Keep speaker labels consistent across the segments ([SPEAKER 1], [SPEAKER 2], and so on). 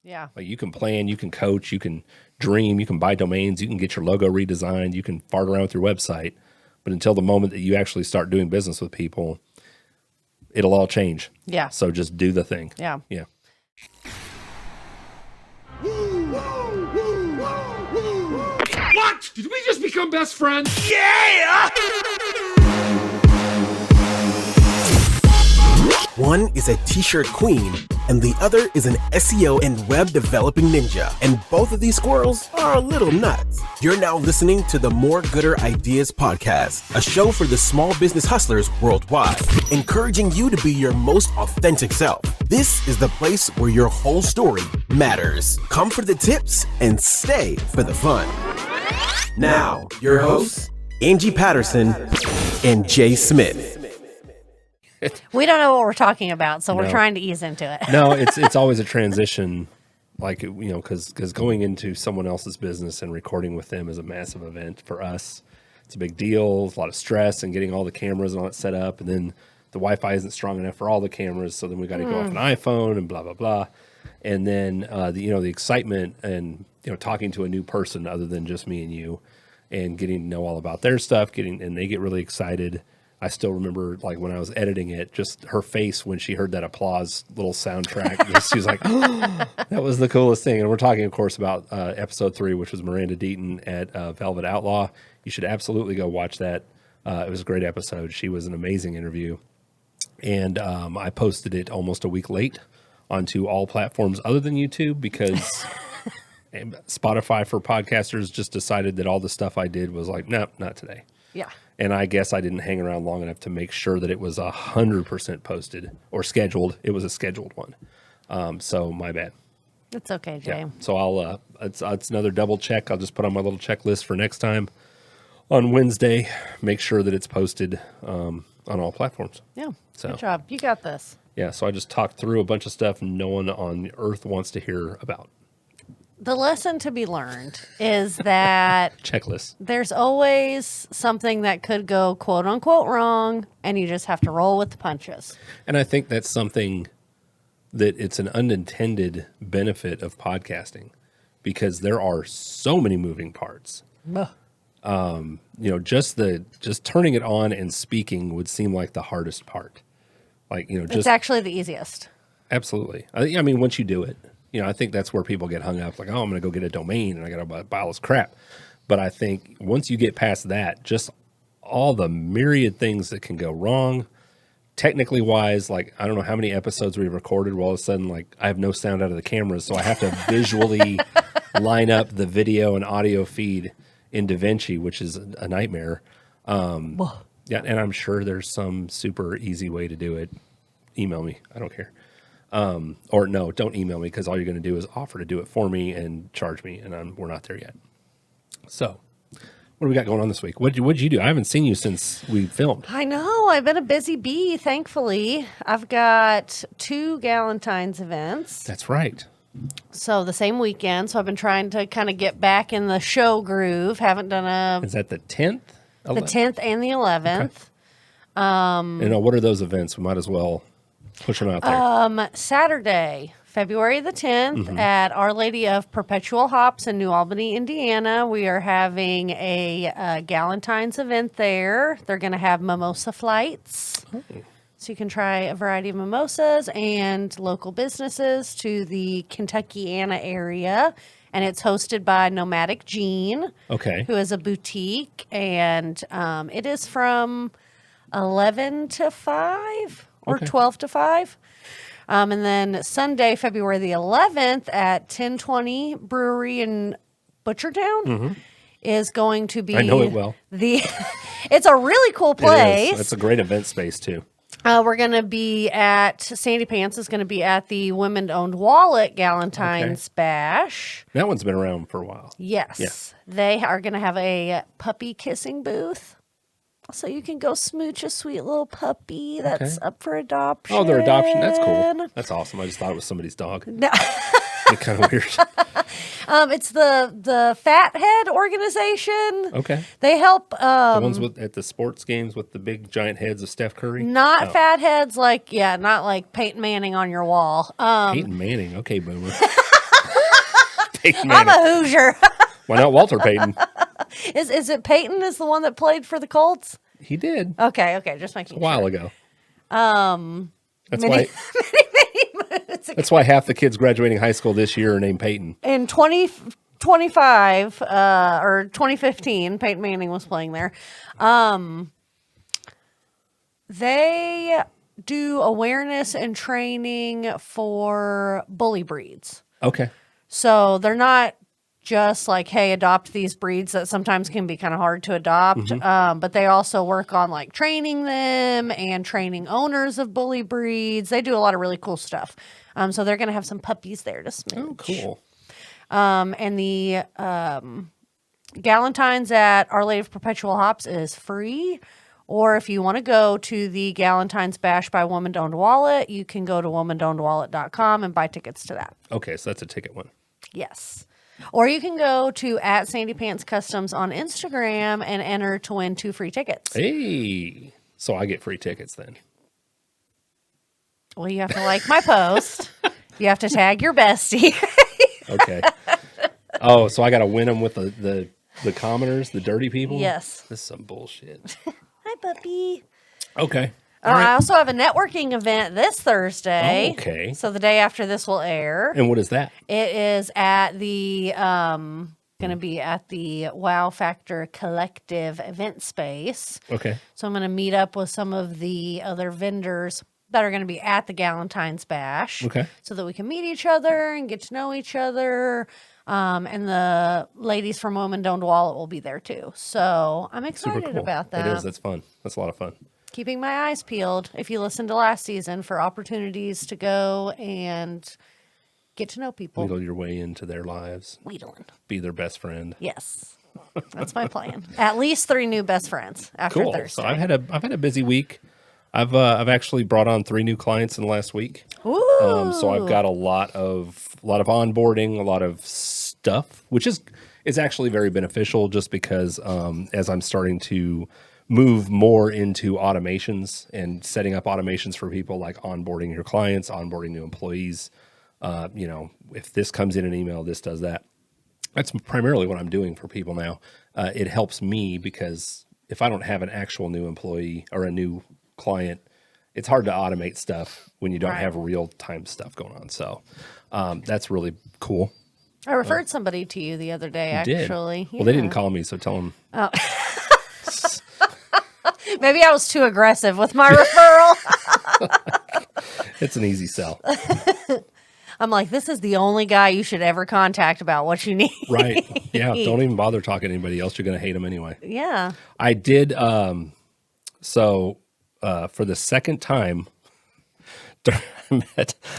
[SPEAKER 1] Yeah.
[SPEAKER 2] Like you can plan, you can coach, you can dream, you can buy domains, you can get your logo redesigned, you can fart around with your website. But until the moment that you actually start doing business with people, it'll all change.
[SPEAKER 1] Yeah.
[SPEAKER 2] So just do the thing.
[SPEAKER 1] Yeah.
[SPEAKER 2] Yeah.
[SPEAKER 3] What? Did we just become best friends? Yeah!
[SPEAKER 4] One is a t-shirt queen, and the other is an SEO and web developing ninja. And both of these squirrels are a little nuts. You're now listening to the More Gooder Ideas podcast, a show for the small business hustlers worldwide, encouraging you to be your most authentic self. This is the place where your whole story matters. Come for the tips and stay for the fun. Now, your hosts, Angie Patterson and Jay Smith.
[SPEAKER 1] We don't know what we're talking about, so we're
[SPEAKER 2] No.
[SPEAKER 1] trying to ease into it.
[SPEAKER 2] No, it's always a transition, like, you know, because going into someone else's business and recording with them is a massive event for us. It's a big deal, a lot of stress and getting all the cameras and all that set up. And then the Wi-Fi isn't strong enough for all the cameras. So then we got to go off an iPhone and blah, blah, blah. And then, the excitement and, talking to a new person other than just me and you and getting to know all about their stuff, and they get really excited. I still remember, like, when I was editing it, just her face when she heard that applause little soundtrack. She was like, oh, that was the coolest thing. And we're talking, of course, about episode 3, which was Miranda Deaton at Velvet Outlaw. You should absolutely go watch that. It was a great episode. She was an amazing interview. And I posted it almost a week late onto all platforms other than YouTube because Spotify for podcasters just decided that all the stuff I did was like, no, not today.
[SPEAKER 1] Yeah.
[SPEAKER 2] And I guess I didn't hang around long enough to make sure that it was 100% posted or scheduled. It was a scheduled one. So my bad.
[SPEAKER 1] It's okay, Jay.
[SPEAKER 2] Yeah. So I'll, it's another double check. I'll just put on my little checklist for next time on Wednesday, make sure that it's posted on all platforms.
[SPEAKER 1] Yeah.
[SPEAKER 2] So,
[SPEAKER 1] good job. You got this.
[SPEAKER 2] Yeah. So I just talked through a bunch of stuff no one on earth wants to hear about.
[SPEAKER 1] The lesson to be learned is that
[SPEAKER 2] Checklist.
[SPEAKER 1] there's always something that could go quote unquote wrong, and you just have to roll with the punches.
[SPEAKER 2] And I think that's something that it's an unintended benefit of podcasting because there are so many moving parts. Just turning it on and speaking would seem like the hardest part. Like,
[SPEAKER 1] It's actually the easiest.
[SPEAKER 2] Absolutely. I mean, once you do it, I think that's where people get hung up. Like, oh, I'm going to go get a domain and I got to buy all this crap. But I think once you get past that, just all the myriad things that can go wrong, technically wise, like, I don't know how many episodes we've recorded where all of a sudden, like, I have no sound out of the cameras. So I have to visually line up the video and audio feed in DaVinci, which is a nightmare. Yeah, and I'm sure there's some super easy way to do it. Email me. I don't care. Or no, don't email me because all you're going to do is offer to do it for me and charge me, and we're not there yet. So, what do we got going on this week? What'd you do? I haven't seen you since we filmed.
[SPEAKER 1] I know. I've been a busy bee, thankfully. I've got 2 Galentine's events.
[SPEAKER 2] That's right.
[SPEAKER 1] So the same weekend. So I've been trying to kind of get back in the show groove. Haven't done
[SPEAKER 2] Is that the 10th?
[SPEAKER 1] the 10th and the 11th.
[SPEAKER 2] Okay. What are those events? We might as well push them out there.
[SPEAKER 1] Saturday, February the 10th at Our Lady of Perpetual Hops in New Albany, Indiana. We are having a Galentine's event there. They're going to have mimosa flights. Oh. So you can try a variety of mimosas and local businesses to the Kentuckiana area. And it's hosted by Nomadic Jean, who is a boutique. And it is from 11 to 5 or 12 to 5. And then Sunday, February the 11th at 1020 Brewery in Butchertown is going to be...
[SPEAKER 2] I know it well.
[SPEAKER 1] It's a really cool place.
[SPEAKER 2] It's a great event space, too.
[SPEAKER 1] We're going to be at... Sandy Pants is going to be at the Women-Owned Wallet Galentine's Bash.
[SPEAKER 2] That one's been around for a while.
[SPEAKER 1] Yes. Yeah. They are going to have a puppy kissing booth. So you can go smooch a sweet little puppy that's up for adoption.
[SPEAKER 2] Oh, their adoption. That's cool. That's awesome. I just thought it was somebody's dog. No. It's kind of weird.
[SPEAKER 1] It's the Fathead organization.
[SPEAKER 2] Okay.
[SPEAKER 1] They help...
[SPEAKER 2] the ones at the sports games with the big giant heads of Steph Curry?
[SPEAKER 1] Not fatheads not like Peyton Manning on your wall.
[SPEAKER 2] Peyton Manning. Okay, boomer. Peyton
[SPEAKER 1] I'm
[SPEAKER 2] Manning.
[SPEAKER 1] a Hoosier.
[SPEAKER 2] Why not Walter Payton?
[SPEAKER 1] Is it Peyton is the one that played for the Colts?
[SPEAKER 2] He did
[SPEAKER 1] Okay, just making
[SPEAKER 2] a while ago. That's
[SPEAKER 1] many
[SPEAKER 2] That's why half the kids graduating high school this year are named Peyton.
[SPEAKER 1] In 2025 or 2015, Peyton Manning was playing there. They do awareness and training for bully breeds.
[SPEAKER 2] Okay.
[SPEAKER 1] So they're not just like, hey, adopt these breeds that sometimes can be kind of hard to adopt. But they also work on like training them and training owners of bully breeds. They do a lot of really cool stuff. So they're going to have some puppies there to smooch.
[SPEAKER 2] Oh, cool.
[SPEAKER 1] And the Galentine's at Our Lady of Perpetual Hops is free. Or if you want to go to the Galentine's Bash by Woman Owned Wallet, you can go to womanownedwallet.com and buy tickets to that.
[SPEAKER 2] Okay, so that's a ticket one.
[SPEAKER 1] Yes. Or you can go to @SandyPantsCustoms on Instagram and enter to win 2 free tickets.
[SPEAKER 2] Hey, so I get free tickets then.
[SPEAKER 1] Well, you have to like my post. You have to tag your bestie.
[SPEAKER 2] Okay. Oh, so I got to win them with the commoners, the dirty people?
[SPEAKER 1] Yes.
[SPEAKER 2] This is some bullshit.
[SPEAKER 1] Hi, puppy.
[SPEAKER 2] Okay.
[SPEAKER 1] I also have a networking event this Thursday.
[SPEAKER 2] Oh, okay.
[SPEAKER 1] So the day after this will air.
[SPEAKER 2] And what is that?
[SPEAKER 1] It is at the going to be at the Wow Factor Collective event space.
[SPEAKER 2] Okay.
[SPEAKER 1] So I'm going to meet up with some of the other vendors that are going to be at the Galentine's Bash.
[SPEAKER 2] Okay.
[SPEAKER 1] So that we can meet each other and get to know each other. And the ladies from Woman Owned Wallet will be there too. So I'm
[SPEAKER 2] Super
[SPEAKER 1] excited
[SPEAKER 2] cool.
[SPEAKER 1] about that.
[SPEAKER 2] It is. That's fun. That's a lot of fun.
[SPEAKER 1] Keeping my eyes peeled, if you listened to last season, for opportunities to go and get to know people.
[SPEAKER 2] Wheedle your way into their lives.
[SPEAKER 1] Wheedling.
[SPEAKER 2] Be their best friend.
[SPEAKER 1] Yes. That's my plan. At least 3 new best friends after
[SPEAKER 2] Cool.
[SPEAKER 1] Thursday.
[SPEAKER 2] So I've had a busy week. I've actually brought on 3 new clients in the last week.
[SPEAKER 1] Ooh.
[SPEAKER 2] So I've got a lot of onboarding, a lot of stuff, which is actually very beneficial just because as I'm starting to move more into automations and setting up automations for people, like onboarding your clients, onboarding new employees. If this comes in an email, this does that. That's primarily what I'm doing for people now. It helps me because if I don't have an actual new employee or a new client, it's hard to automate stuff when you don't have real time stuff going on. So that's really cool.
[SPEAKER 1] I referred somebody to you the other day, actually.
[SPEAKER 2] Well, they didn't call me, so tell them.
[SPEAKER 1] Oh. Maybe I was too aggressive with my referral.
[SPEAKER 2] It's an easy sell.
[SPEAKER 1] I'm like, this is the only guy you should ever contact about what you need.
[SPEAKER 2] Right. Yeah. Don't even bother talking to anybody else. You're going to hate them anyway.
[SPEAKER 1] Yeah.
[SPEAKER 2] I did. For the second time,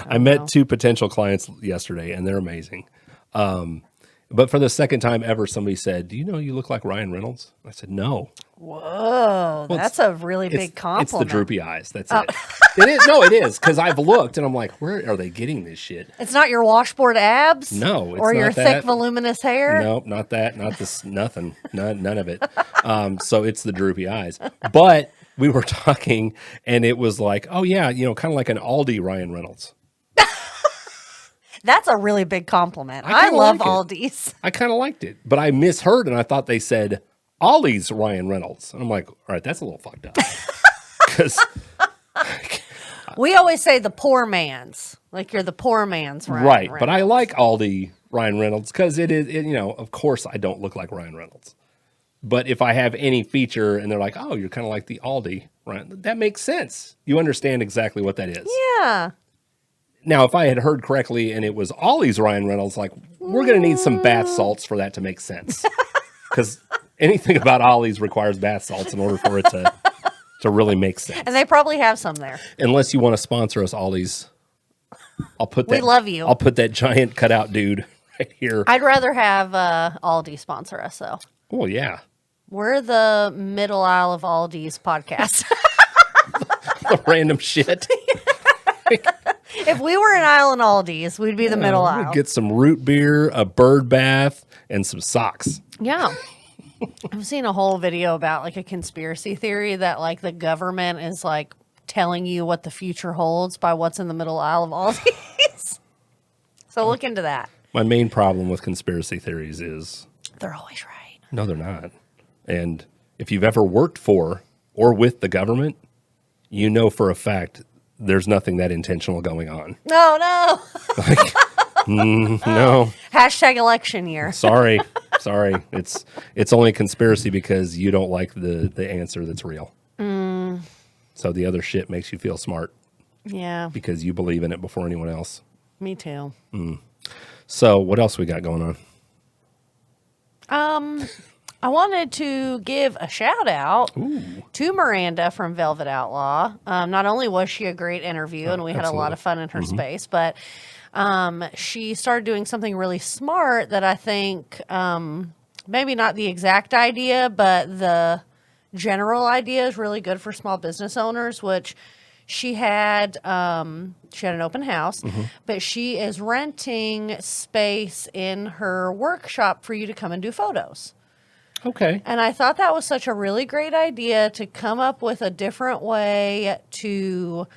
[SPEAKER 2] I met 2 potential clients yesterday, and they're amazing. But for the second time ever, somebody said, "Do you know you look like Ryan Reynolds?" I said, "No."
[SPEAKER 1] Whoa, that's a really big compliment.
[SPEAKER 2] It's the droopy eyes. That's it. It is. No, it is, because I've looked and I'm like, where are they getting this shit?
[SPEAKER 1] It's not your washboard abs?
[SPEAKER 2] No, it's
[SPEAKER 1] or your
[SPEAKER 2] not
[SPEAKER 1] thick,
[SPEAKER 2] that.
[SPEAKER 1] voluminous hair?
[SPEAKER 2] Nope, not that. Not this. Nothing. None of it. So it's the droopy eyes. But we were talking, and it was like, oh yeah, kind of like an Aldi Ryan Reynolds.
[SPEAKER 1] That's a really big compliment.
[SPEAKER 2] I
[SPEAKER 1] I love
[SPEAKER 2] like
[SPEAKER 1] Aldi's.
[SPEAKER 2] I kind of liked it, but I misheard, and I thought they said Ollie's Ryan Reynolds. And I'm like, all right, that's a little fucked up. Because
[SPEAKER 1] we always say the poor man's. Like you're the poor man's Ryan
[SPEAKER 2] right,
[SPEAKER 1] Reynolds.
[SPEAKER 2] but I like Aldi Ryan Reynolds because it is, of course I don't look like Ryan Reynolds. But if I have any feature and they're like, oh, you're kind of like the Aldi Ryan, that makes sense. You understand exactly what that is.
[SPEAKER 1] Yeah.
[SPEAKER 2] Now, if I had heard correctly and it was Ollie's Ryan Reynolds, like, we're going to need some bath salts for that to make sense. Because anything about Ollie's requires bath salts in order for it to really make sense.
[SPEAKER 1] And they probably have some there.
[SPEAKER 2] Unless you want to sponsor us, Ollie's. I'll put that.
[SPEAKER 1] We love you.
[SPEAKER 2] I'll put that giant cutout dude right here.
[SPEAKER 1] I'd rather have Aldi sponsor us, though.
[SPEAKER 2] Oh, yeah.
[SPEAKER 1] We're the middle aisle of Aldi's podcast.
[SPEAKER 2] The random shit.
[SPEAKER 1] If we were an aisle in Aldi's, we'd be the middle aisle.
[SPEAKER 2] Get some root beer, a bird bath, and some socks.
[SPEAKER 1] Yeah. I've seen a whole video about like a conspiracy theory that like the government is like telling you what the future holds by what's in the middle aisle of Aldi's. So look into that.
[SPEAKER 2] My main problem with conspiracy theories is
[SPEAKER 1] They're always right.
[SPEAKER 2] no, they're not. And if you've ever worked for or with the government, you know for a fact there's nothing that intentional going on.
[SPEAKER 1] No.
[SPEAKER 2] No,
[SPEAKER 1] Hashtag election year.
[SPEAKER 2] sorry. It's only a conspiracy because you don't like the answer that's real. So the other shit makes you feel smart
[SPEAKER 1] Yeah,
[SPEAKER 2] because you believe in it before anyone else.
[SPEAKER 1] me too.
[SPEAKER 2] So what else we got going on?
[SPEAKER 1] I wanted to give a shout out to Miranda from Velvet Outlaw. Not only was she a great interview and we had a lot of fun in her space, but she started doing something really smart that I think maybe not the exact idea, but the general idea is really good for small business owners, which she had an open house, but she is renting space in her workshop for you to come and do photos.
[SPEAKER 2] Okay.
[SPEAKER 1] And I thought that was such a really great idea to come up with a different way to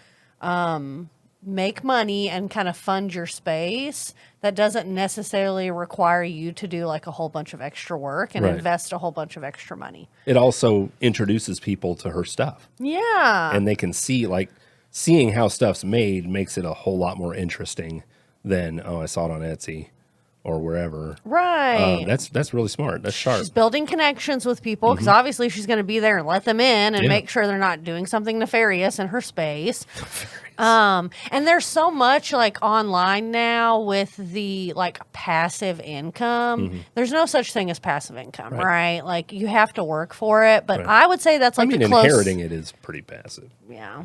[SPEAKER 1] make money and kind of fund your space that doesn't necessarily require you to do like a whole bunch of extra work and
[SPEAKER 2] Right.
[SPEAKER 1] invest a whole bunch of extra money.
[SPEAKER 2] It also introduces people to her stuff.
[SPEAKER 1] Yeah.
[SPEAKER 2] And they can see, like, seeing how stuff's made makes it a whole lot more interesting than, oh, I saw it on Etsy or wherever.
[SPEAKER 1] Right.
[SPEAKER 2] That's really smart. That's sharp.
[SPEAKER 1] She's building connections with people because obviously she's going to be there and let them in and
[SPEAKER 2] Yeah.
[SPEAKER 1] make sure they're not doing something nefarious in her space. And there's so much like online now with the like passive income. There's no such thing as passive income, right? Like you have to work for it. But
[SPEAKER 2] Right.
[SPEAKER 1] I would say that's like
[SPEAKER 2] I mean,
[SPEAKER 1] the close.
[SPEAKER 2] inheriting it is pretty passive.
[SPEAKER 1] Yeah.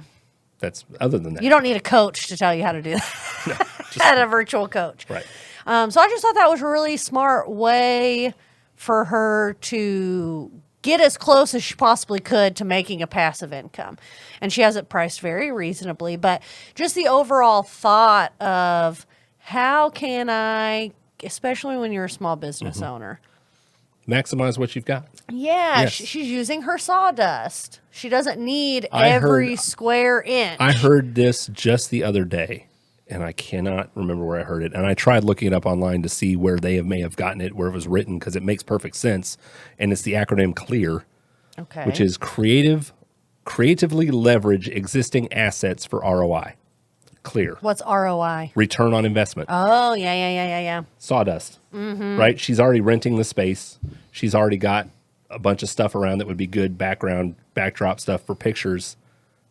[SPEAKER 2] That's other than that.
[SPEAKER 1] You don't need a coach to tell you how to do that. At a virtual coach.
[SPEAKER 2] Right.
[SPEAKER 1] So I just thought that was a really smart way for her to get as close as she possibly could to making a passive income. And she has it priced very reasonably. But just the overall thought of how can I, especially when you're a small business owner.
[SPEAKER 2] Maximize what you've got.
[SPEAKER 1] Yeah,
[SPEAKER 2] Yes.
[SPEAKER 1] she's using her sawdust. She doesn't need
[SPEAKER 2] I
[SPEAKER 1] every
[SPEAKER 2] heard-
[SPEAKER 1] square inch.
[SPEAKER 2] I heard this just the other day, and I cannot remember where I heard it. And I tried looking it up online to see where they may have gotten it, where it was written, because it makes perfect sense. And it's the acronym CLEAR,
[SPEAKER 1] Okay.
[SPEAKER 2] which is creatively leverage existing assets for ROI. CLEAR.
[SPEAKER 1] What's ROI?
[SPEAKER 2] Return on investment.
[SPEAKER 1] Oh, yeah.
[SPEAKER 2] Sawdust. Right? She's already renting the space. She's already got a bunch of stuff around that would be good backdrop stuff for pictures.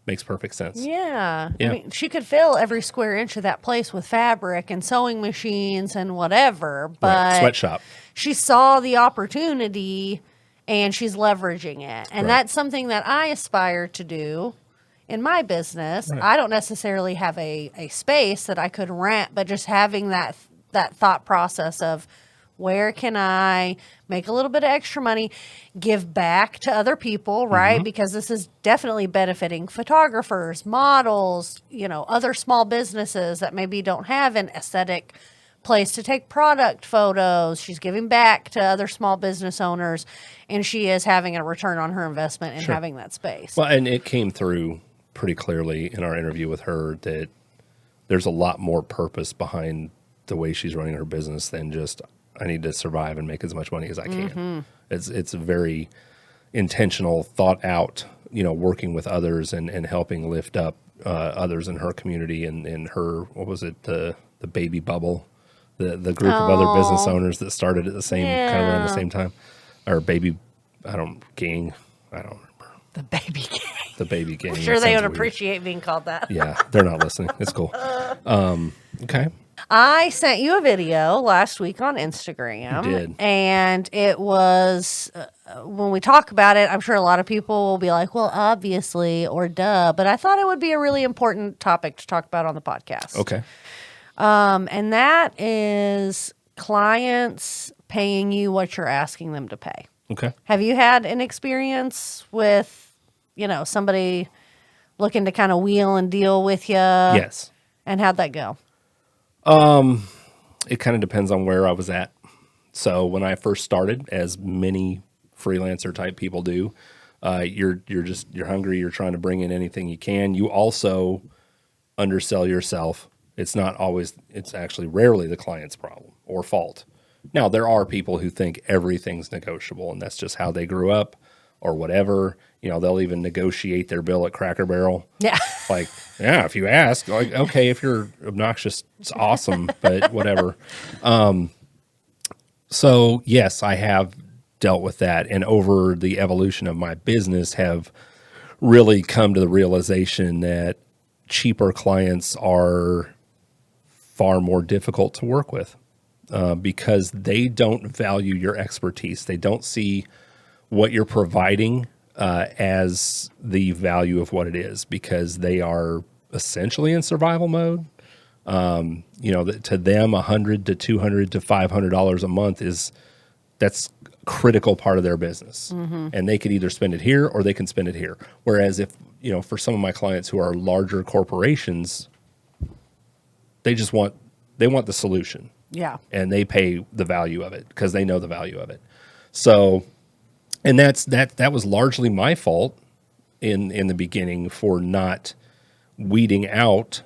[SPEAKER 2] Makes perfect sense.
[SPEAKER 1] Yeah.
[SPEAKER 2] Yeah.
[SPEAKER 1] I mean, she could fill every square inch of that place with fabric and sewing machines and whatever, but
[SPEAKER 2] Right. Sweatshop.
[SPEAKER 1] she saw the opportunity and she's leveraging it. And
[SPEAKER 2] Right.
[SPEAKER 1] that's something that I aspire to do in my business.
[SPEAKER 2] Right.
[SPEAKER 1] I don't necessarily have a space that I could rent, but just having that thought process of where can I make a little bit of extra money, give back to other people, right? Because this is definitely benefiting photographers, models, other small businesses that maybe don't have an aesthetic place to take product photos. She's giving back to other small business owners, and she is having a return on her investment in having that space.
[SPEAKER 2] Well, and it came through pretty clearly in our interview with her that there's a lot more purpose behind the way she's running her business than just, I need to survive and make as much money as I can. It's a very intentional, thought out, working with others and helping lift up others in her community and in her, what was it, the baby bubble, the group of other business owners that started at the same kind of around the same time, or gang. I don't remember.
[SPEAKER 1] The baby gang.
[SPEAKER 2] The baby gang.
[SPEAKER 1] I'm sure
[SPEAKER 2] That
[SPEAKER 1] they
[SPEAKER 2] sounds
[SPEAKER 1] would
[SPEAKER 2] weird.
[SPEAKER 1] appreciate being called that.
[SPEAKER 2] Yeah, they're not listening. It's cool. Okay.
[SPEAKER 1] I sent you a video last week on Instagram.
[SPEAKER 2] You did.
[SPEAKER 1] And it was, when we talk about it, I'm sure a lot of people will be like, well, obviously, or duh. But I thought it would be a really important topic to talk about on the podcast.
[SPEAKER 2] Okay.
[SPEAKER 1] And that is clients paying you what you're asking them to pay.
[SPEAKER 2] Okay.
[SPEAKER 1] Have you had an experience with, somebody looking to kind of wheel and deal with you?
[SPEAKER 2] Yes.
[SPEAKER 1] And how'd that go?
[SPEAKER 2] It kind of depends on where I was at. So when I first started, as many freelancer type people do, you're hungry. You're trying to bring in anything you can. You also undersell yourself. It's actually rarely the client's problem or fault. Now, there are people who think everything's negotiable, and that's just how they grew up or whatever. They'll even negotiate their bill at Cracker Barrel.
[SPEAKER 1] Yeah.
[SPEAKER 2] Like, yeah, if you ask, like, okay, if you're obnoxious, it's awesome, but whatever. So yes, I have dealt with that, and over the evolution of my business have really come to the realization that cheaper clients are far more difficult to work with because they don't value your expertise. They don't see what you're providing as the value of what it is, because they are essentially in survival mode. To them, $100 to $200 to $500 a month that's critical part of their business, and they could either spend it here or they can spend it here. Whereas if for some of my clients who are larger corporations, they want the solution.
[SPEAKER 1] Yeah.
[SPEAKER 2] And they pay the value of it because they know the value of it. So, and that was largely my fault in the beginning for not weeding out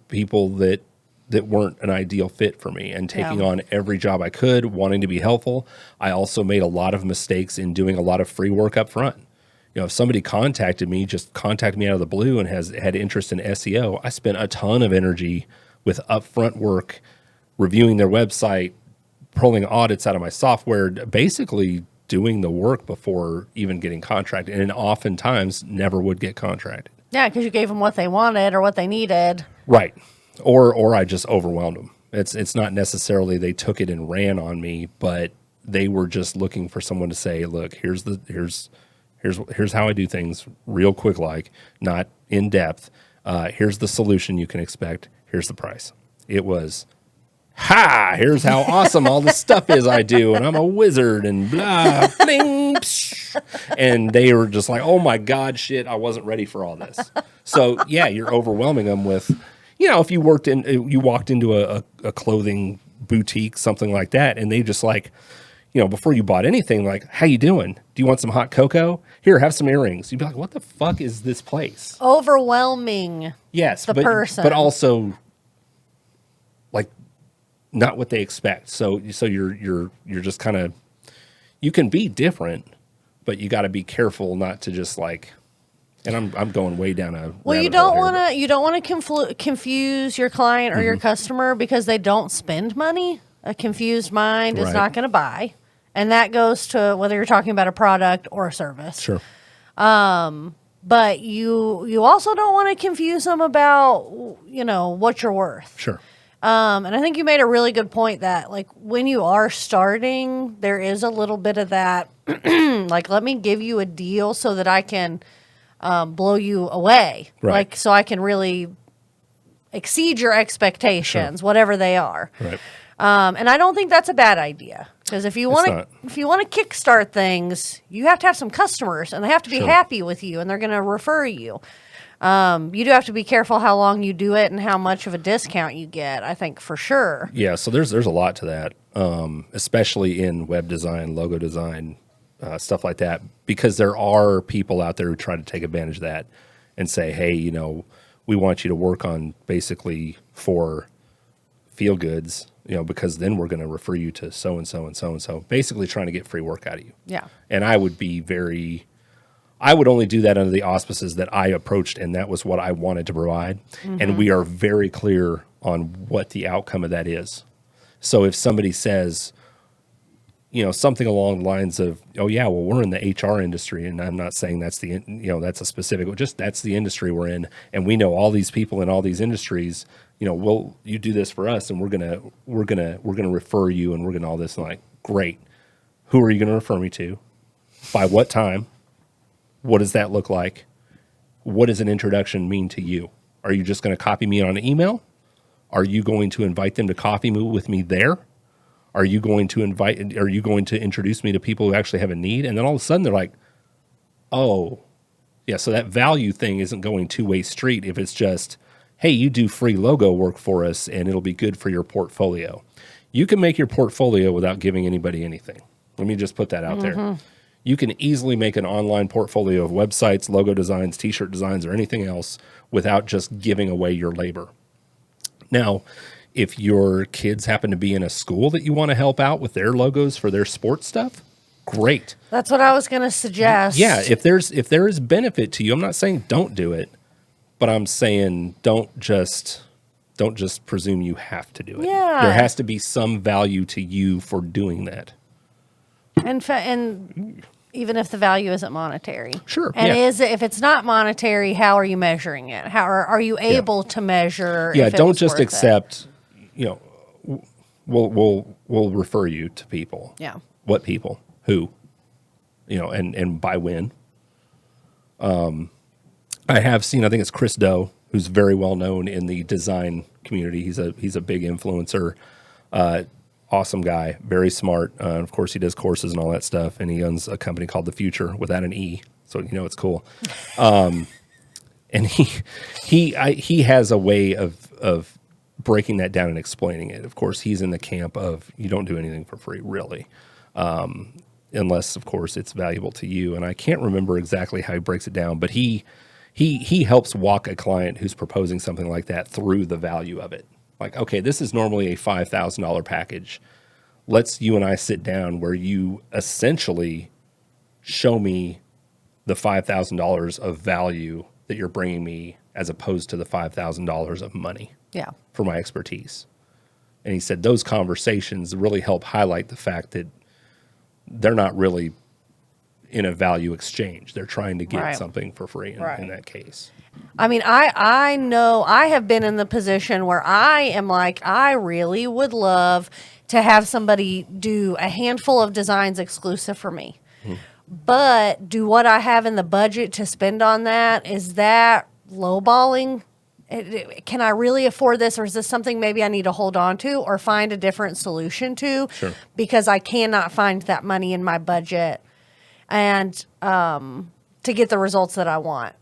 [SPEAKER 2] people that weren't an ideal fit for me and taking on every job I could, wanting to be helpful. I also made a lot of mistakes in doing a lot of free work up front. If somebody contacted me out of the blue and had interest in SEO, I spent a ton of energy with upfront work, reviewing their website, pulling audits out of my software, basically doing the work before even getting contracted, and oftentimes never would get contracted.
[SPEAKER 1] Yeah, because you gave them what they wanted or what they needed.
[SPEAKER 2] Right. Or I just overwhelmed them. It's not necessarily they took it and ran on me, but they were just looking for someone to say, look, here's how I do things real quick, like not in depth. Here's the solution you can expect. Here's the price. It was, here's how awesome all this stuff is I do, and I'm a wizard, and blah, bling, psh. And they were just like, oh my God, shit, I wasn't ready for all this. So yeah, you're overwhelming them with, if you walked into a clothing boutique, something like that, and they just like, before you bought anything, like, how you doing? Do you want some hot cocoa? Here, have some earrings. You'd be like, what the fuck is this place?
[SPEAKER 1] Overwhelming.
[SPEAKER 2] Yes,
[SPEAKER 1] the person,
[SPEAKER 2] but also like not what they expect. So you're just kind of, you can be different, but you got to be careful not to just like. And I'm going way down a.
[SPEAKER 1] Well, you don't want to confuse your client or your customer because they don't spend money. A confused mind is not going to buy, and that goes to whether you're talking about a product or a service.
[SPEAKER 2] Sure.
[SPEAKER 1] But you also don't want to confuse them about what you're worth.
[SPEAKER 2] Sure.
[SPEAKER 1] And I think you made a really good point that like when you are starting, there is a little bit of that. Like, let me give you a deal so that I can. Blow you away,
[SPEAKER 2] right.
[SPEAKER 1] Like so I can really exceed your expectations, whatever they are.
[SPEAKER 2] Right.
[SPEAKER 1] And I don't think that's a bad idea because if you want to kickstart things, you have to have some customers and they have to be happy with you and they're going to refer you. You do have to be careful how long you do it and how much of a discount you get. I think for sure.
[SPEAKER 2] Yeah. So there's a lot to that, especially in web design, logo design. Stuff like that, because there are people out there who try to take advantage of that and say, hey, we want you to work on basically for feel goods, because then we're going to refer you to so-and-so and so-and-so, basically trying to get free work out of you.
[SPEAKER 1] Yeah.
[SPEAKER 2] And I would only do that under the auspices that I approached, and that was what I wanted to provide. Mm-hmm. And we are very clear on what the outcome of that is. So if somebody says, something along the lines of, oh yeah, well, we're in the HR industry, and I'm not saying that's that's a specific, just that's the industry we're in, and we know all these people in all these industries. You do this for us, and we're gonna refer you, and we're gonna all this. And like, great. Who are you gonna refer me to? By what time? What does that look like? What does an introduction mean to you? Are you just gonna copy me on an email? Are you going to invite them to coffee with me there? Are you going to introduce me to people who actually have a need? And then all of a sudden they're like, oh, yeah, so that value thing isn't going two-way street if it's just, hey, you do free logo work for us and it'll be good for your portfolio. You can make your portfolio without giving anybody anything. Let me just put that out there. You can easily make an online portfolio of websites, logo designs, t-shirt designs, or anything else without just giving away your labor. Now, If your kids happen to be in a school that you want to help out with their logos for their sports stuff, great.
[SPEAKER 1] That's what I was going to suggest.
[SPEAKER 2] Yeah, if there is benefit to you, I'm not saying don't do it, but I'm saying don't just presume you have to do it.
[SPEAKER 1] Yeah.
[SPEAKER 2] There has to be some value to you for doing that.
[SPEAKER 1] And even if the value isn't monetary.
[SPEAKER 2] Sure,
[SPEAKER 1] And
[SPEAKER 2] yeah.
[SPEAKER 1] if it's not monetary, how are you measuring it? How are you able to measure?
[SPEAKER 2] Yeah,
[SPEAKER 1] if it
[SPEAKER 2] don't
[SPEAKER 1] was
[SPEAKER 2] just
[SPEAKER 1] worth it?
[SPEAKER 2] accept, we'll refer you to people.
[SPEAKER 1] Yeah.
[SPEAKER 2] What people? Who? And by when. I have seen, I think it's Chris Doe, who's very well known in the design community. He's a big influencer, awesome guy, very smart. Of course, he does courses and all that stuff, and he owns a company called The Future without an E, so it's cool. And he has a way of breaking that down and explaining it. Of course, he's in the camp of you don't do anything for free, really. Unless, of course, it's valuable to you. And I can't remember exactly how he breaks it down, but he helps walk a client who's proposing something like that through the value of it. Like, okay, this is normally a $5,000 package. Let's you and I sit down where you essentially show me the $5,000 of value that you're bringing me as opposed to the $5,000 of money
[SPEAKER 1] Yeah.
[SPEAKER 2] for my expertise. And he said those conversations really help highlight the fact that they're not really in a value exchange. They're trying to get
[SPEAKER 1] Right.
[SPEAKER 2] something for free in that case.
[SPEAKER 1] I mean, I know I have been in the position where I am like, I really would love to have somebody do a handful of designs exclusive for me. But do what I have in the budget to spend on that, is that lowballing? Can I really afford this, or is this something maybe I need to hold on to or find a different solution to?
[SPEAKER 2] Sure.
[SPEAKER 1] Because I cannot find that money in my budget and to get the results that I want.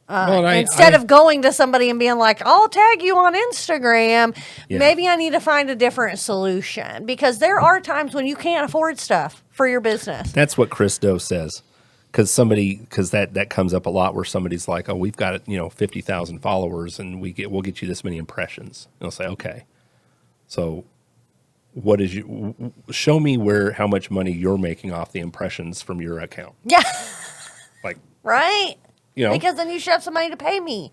[SPEAKER 2] Well, and
[SPEAKER 1] Instead of going to somebody and being like, I'll tag you on Instagram,
[SPEAKER 2] Yeah.
[SPEAKER 1] maybe I need to find a different solution, because there are times when you can't afford stuff for your business.
[SPEAKER 2] That's what Chris Doe says. Because that comes up a lot where somebody's like, oh, we've got 50,000 followers and we'll get you this many impressions. And I'll say, okay, so what is show me how much money you're making off the impressions from your account.
[SPEAKER 1] Yeah.
[SPEAKER 2] Like,
[SPEAKER 1] Right?
[SPEAKER 2] you
[SPEAKER 1] Because then you should have somebody to pay me.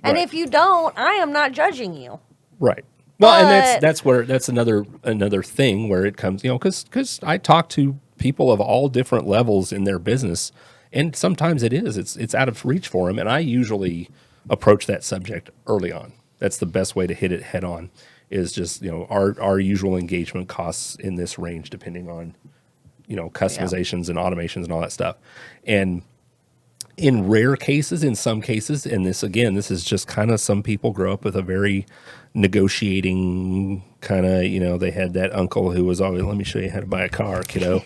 [SPEAKER 1] And
[SPEAKER 2] Right.
[SPEAKER 1] if you don't, I am not judging you.
[SPEAKER 2] right. Well, and
[SPEAKER 1] But-
[SPEAKER 2] that's another thing where it comes, because I talk to people of all different levels in their business, and sometimes it's out of reach for them, and I usually approach that subject early on. That's the best way to hit it head on, is just our usual engagement costs in this range depending on customizations and automations and all that stuff. And in rare cases, in some cases, and this is just kind of, some people grow up with a very negotiating kind of, they had that uncle who was always, let me show you how to buy a car, kiddo.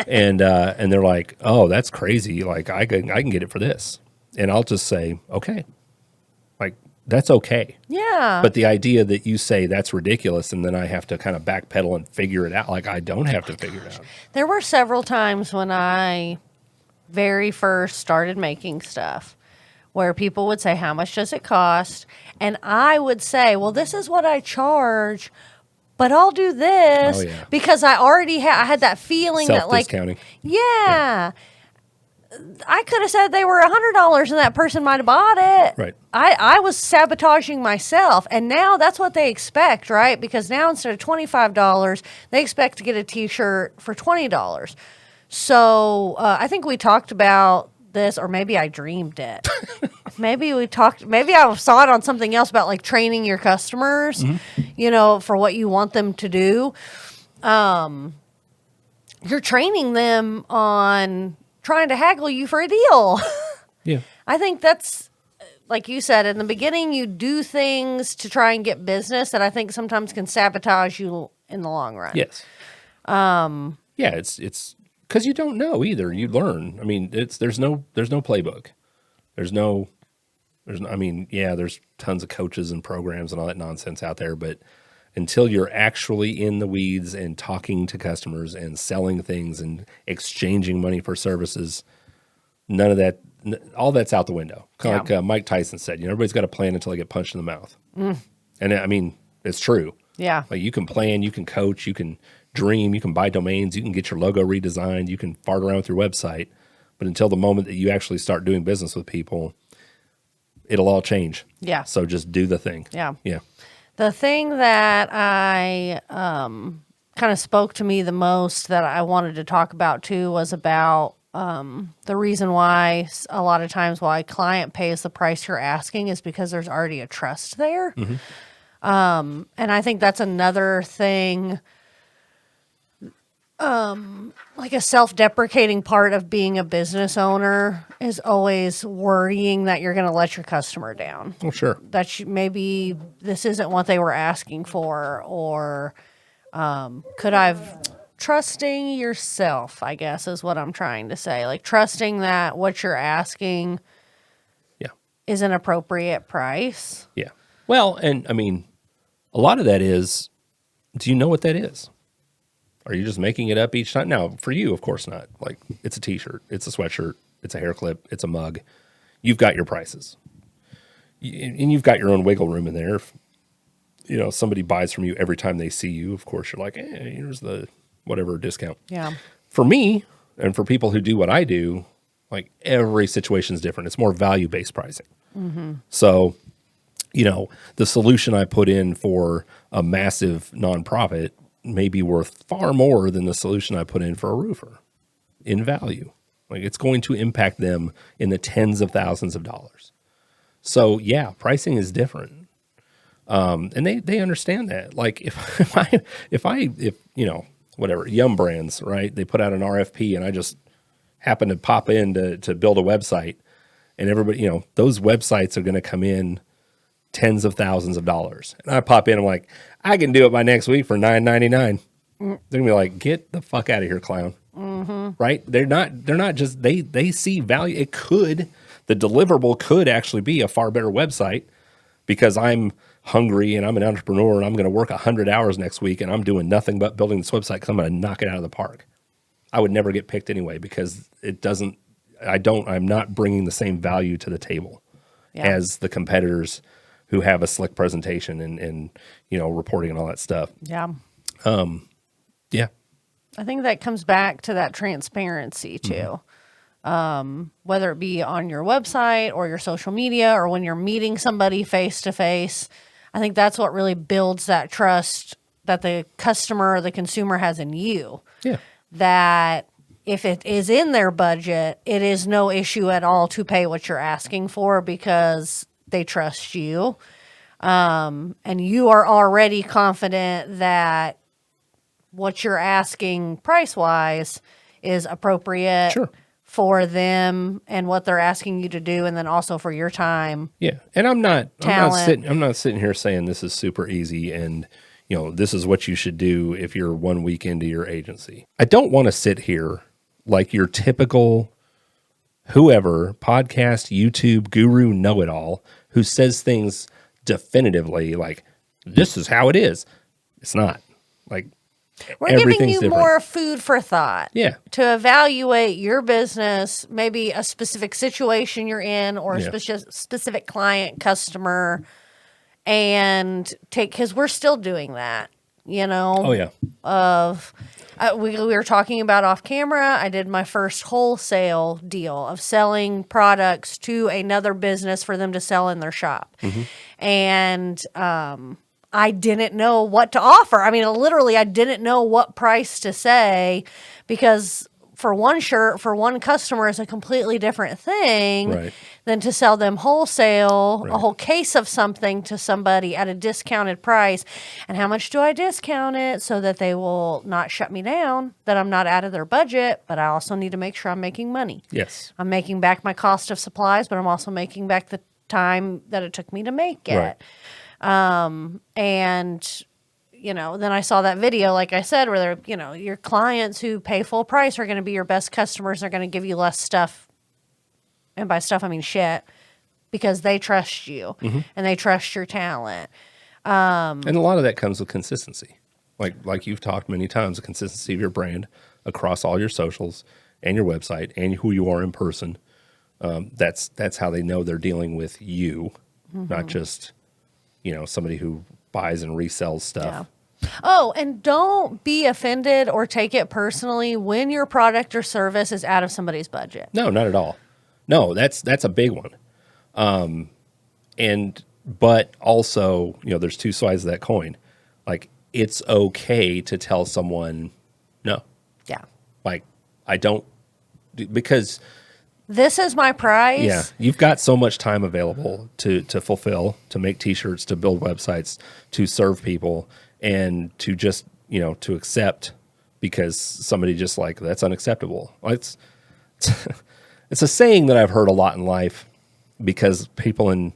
[SPEAKER 2] and they're like, oh, that's crazy. Like I can get it for this. And I'll just say, okay, like that's okay.
[SPEAKER 1] Yeah.
[SPEAKER 2] But the idea that you say that's ridiculous, and then I have to kind of backpedal and figure it out. Like I don't have to figure it out.
[SPEAKER 1] There were several times when I very first started making stuff where people would say, how much does it cost? And I would say, well, this is what I charge, but I'll do this
[SPEAKER 2] Oh, yeah.
[SPEAKER 1] because I already I had that feeling that like,
[SPEAKER 2] Self-discounting.
[SPEAKER 1] yeah, I could have said they were $100 and that person might have bought it.
[SPEAKER 2] Right.
[SPEAKER 1] I was sabotaging myself. And now that's what they expect, right? Because now instead of $25, they expect to get a t-shirt for $20. So I think we talked about this, or maybe I dreamed it. maybe I saw it on something else about like training your customers, for what you want them to do. You're training them on trying to haggle you for a deal.
[SPEAKER 2] Yeah.
[SPEAKER 1] I think that's, like you said, in the beginning, you do things to try and get business that I think sometimes can sabotage you in the long run.
[SPEAKER 2] Yes. Yeah, it's because you don't know either. You learn. I mean, there's no playbook. There's tons of coaches and programs and all that nonsense out there, but until you're actually in the weeds and talking to customers and selling things and exchanging money for services, none of that, all that's out the window. Kind of like Mike Tyson said, everybody's got a plan until they get punched in the mouth. And I mean, It's true.
[SPEAKER 1] Yeah.
[SPEAKER 2] Like you can plan, you can coach, you can dream, you can buy domains, you can get your logo redesigned, you can fart around with your website. But until the moment that you actually start doing business with people, it'll all change.
[SPEAKER 1] Yeah.
[SPEAKER 2] So just do the thing.
[SPEAKER 1] Yeah.
[SPEAKER 2] Yeah.
[SPEAKER 1] The thing that I kind of spoke to me the most that I wanted to talk about too was about the reason why a lot of times why a client pays the price you're asking is because there's already a trust there. And I think that's another thing, like a self-deprecating part of being a business owner is always worrying that you're going to let your customer down.
[SPEAKER 2] Well, sure.
[SPEAKER 1] That maybe this isn't what they were asking for, or trusting yourself, I guess is what I'm trying to say. Like trusting that what you're asking is an appropriate price.
[SPEAKER 2] Yeah. Well, and I mean, a lot of that is, do you know what that is? Are you just making it up each time? Now, for you, of course not. Like, it's a t-shirt, it's a sweatshirt, it's a hair clip, it's a mug. You've got your prices. And you've got your own wiggle room in there. If, somebody buys from you every time they see you, of course, you're like, here's the whatever discount.
[SPEAKER 1] Yeah.
[SPEAKER 2] For me, and for people who do what I do, like, every situation is different. It's more value-based pricing. So, the solution I put in for a massive nonprofit may be worth far more than the solution I put in for a roofer in value. Like, it's going to impact them in the tens of thousands of dollars. So yeah, pricing is different. And they understand that. Like if whatever, Yum Brands, right? They put out an RFP and I just happen to pop in to build a website, and everybody, those websites are going to come in tens of thousands of dollars. And I pop in, I'm like, I can do it by next week for $9.99. They're gonna be like, get the fuck out of here, clown. Right? They're not just, they see value. The deliverable could actually be a far better website because I'm hungry and I'm an entrepreneur and I'm going to work 100 hours next week and I'm doing nothing but building this website because I'm going to knock it out of the park. I would never get picked anyway because I'm not bringing the same value to the table as the competitors who have a slick presentation and reporting and all that stuff.
[SPEAKER 1] Yeah.
[SPEAKER 2] Yeah.
[SPEAKER 1] I think that comes back to that transparency too. Whether it be on your website or your social media or when you're meeting somebody face to face, I think that's what really builds that trust that the customer or the consumer has in you. Yeah. That if it is in their budget, it is no issue at all to pay what you're asking for because they trust you. And you are already confident that what you're asking price-wise is appropriate for them and what they're asking you to do, and then also for your time.
[SPEAKER 2] Yeah, and I'm not sitting here saying this is super easy and this is what you should do if you're 1 week into your agency. I don't want to sit here like your typical whoever podcast, YouTube guru know-it-all who says things definitively like this is how it is. It's not. Like,
[SPEAKER 1] we're giving you more food for thought.
[SPEAKER 2] Yeah.
[SPEAKER 1] To evaluate your business, maybe a specific situation you're in or a specific client, customer, and because we're still doing that,
[SPEAKER 2] Oh, yeah.
[SPEAKER 1] We were talking about off camera. I did my first wholesale deal of selling products to another business for them to sell in their shop. And, I didn't know what to offer. I mean, literally, I didn't know what price to say because for one shirt, for one customer is a completely different thing than to sell them wholesale, a whole case of something to somebody at a discounted price. And how much do I discount it so that they will not shut me down, that I'm not out of their budget, but I also need to make sure I'm making money.
[SPEAKER 2] Yes.
[SPEAKER 1] I'm making back my cost of supplies, but I'm also making back the time that it took me to make it.
[SPEAKER 2] Right.
[SPEAKER 1] And, then I saw that video, like I said, where they're, your clients who pay full price are going to be your best customers. They're going to give you less stuff. And by stuff, I mean shit, because they trust you and they trust your talent.
[SPEAKER 2] And a lot of that comes with consistency. Like you've talked many times, the consistency of your brand across all your socials and your website and who you are in person. That's how they know they're dealing with you, not just, somebody who buys and resells stuff.
[SPEAKER 1] Yeah. Oh, and don't be offended or take it personally when your product or service is out of somebody's budget.
[SPEAKER 2] No, not at all. No, that's a big one. But also, there's two sides of that coin. Like, it's okay to tell someone no.
[SPEAKER 1] Yeah.
[SPEAKER 2] Like, I don't, because
[SPEAKER 1] this is my price.
[SPEAKER 2] yeah, you've got so much time available to fulfill, to make t-shirts, to build websites, to serve people, and to just, to accept because somebody just like, that's unacceptable. It's a saying that I've heard a lot in life because people in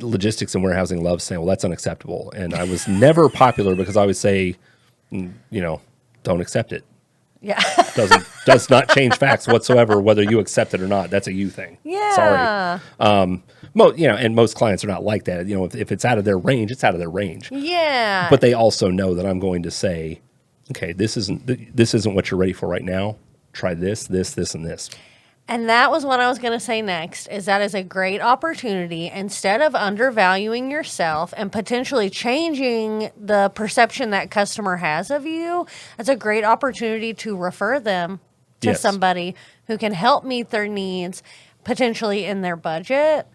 [SPEAKER 2] logistics and warehousing love saying, well, that's unacceptable. And I was never popular because I would say, don't accept it.
[SPEAKER 1] Yeah.
[SPEAKER 2] Does not change facts whatsoever, whether you accept it or not. That's a you thing.
[SPEAKER 1] Yeah.
[SPEAKER 2] Sorry. And most clients are not like that. If it's out of their range, it's out of their range.
[SPEAKER 1] Yeah.
[SPEAKER 2] But they also know that I'm going to say, okay, this isn't what you're ready for right now. Try this, and this.
[SPEAKER 1] And that was what I was going to say next, is that is a great opportunity. Instead of undervaluing yourself and potentially changing the perception that customer has of you, it's a great opportunity to refer them to
[SPEAKER 2] Yes.
[SPEAKER 1] somebody who can help meet their needs, potentially in their budget.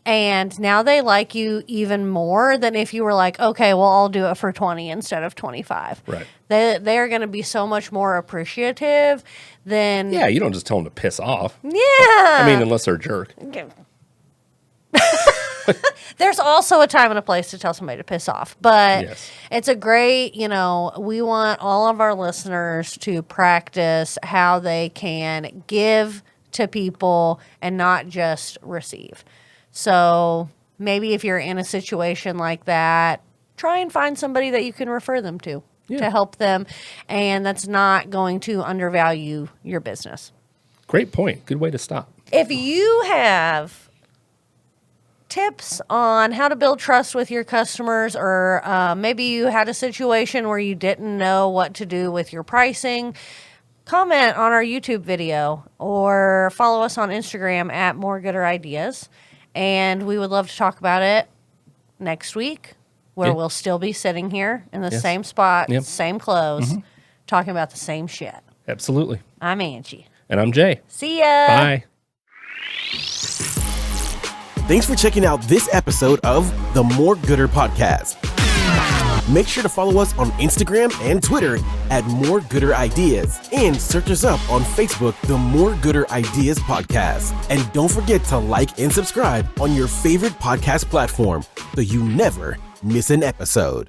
[SPEAKER 1] And now they like you even more than if you were like, okay, well, I'll do it for 20 instead of 25.
[SPEAKER 2] Right.
[SPEAKER 1] They're going to be so much more appreciative than...
[SPEAKER 2] Yeah, you don't just tell them to piss off.
[SPEAKER 1] Yeah.
[SPEAKER 2] I mean, unless they're a jerk.
[SPEAKER 1] There's also a time and a place to tell somebody to piss off, but
[SPEAKER 2] Yes.
[SPEAKER 1] it's a great, we want all of our listeners to practice how they can give to people and not just receive. So maybe if you're in a situation like that, try and find somebody that you can refer them to help them, and that's not going to undervalue your business.
[SPEAKER 2] Great point. Good way to stop.
[SPEAKER 1] If you have tips on how to build trust with your customers, or maybe you had a situation where you didn't know what to do with your pricing, comment on our YouTube video or follow us on Instagram at More Gooder Ideas. And we would love to talk about it next week, where
[SPEAKER 2] Yeah.
[SPEAKER 1] we'll still be sitting here in the
[SPEAKER 2] Yes.
[SPEAKER 1] same spot,
[SPEAKER 2] Yep.
[SPEAKER 1] same clothes, talking about the same shit.
[SPEAKER 2] Absolutely.
[SPEAKER 1] I'm Angie.
[SPEAKER 2] And I'm Jay.
[SPEAKER 1] See ya.
[SPEAKER 2] Bye.
[SPEAKER 4] Thanks for checking out this episode of the More Gooder Podcast. Make sure to follow us on Instagram and Twitter at More Gooder Ideas, and search us up on Facebook, the More Gooder Ideas Podcast. And don't forget to like and subscribe on your favorite podcast platform so you never miss an episode.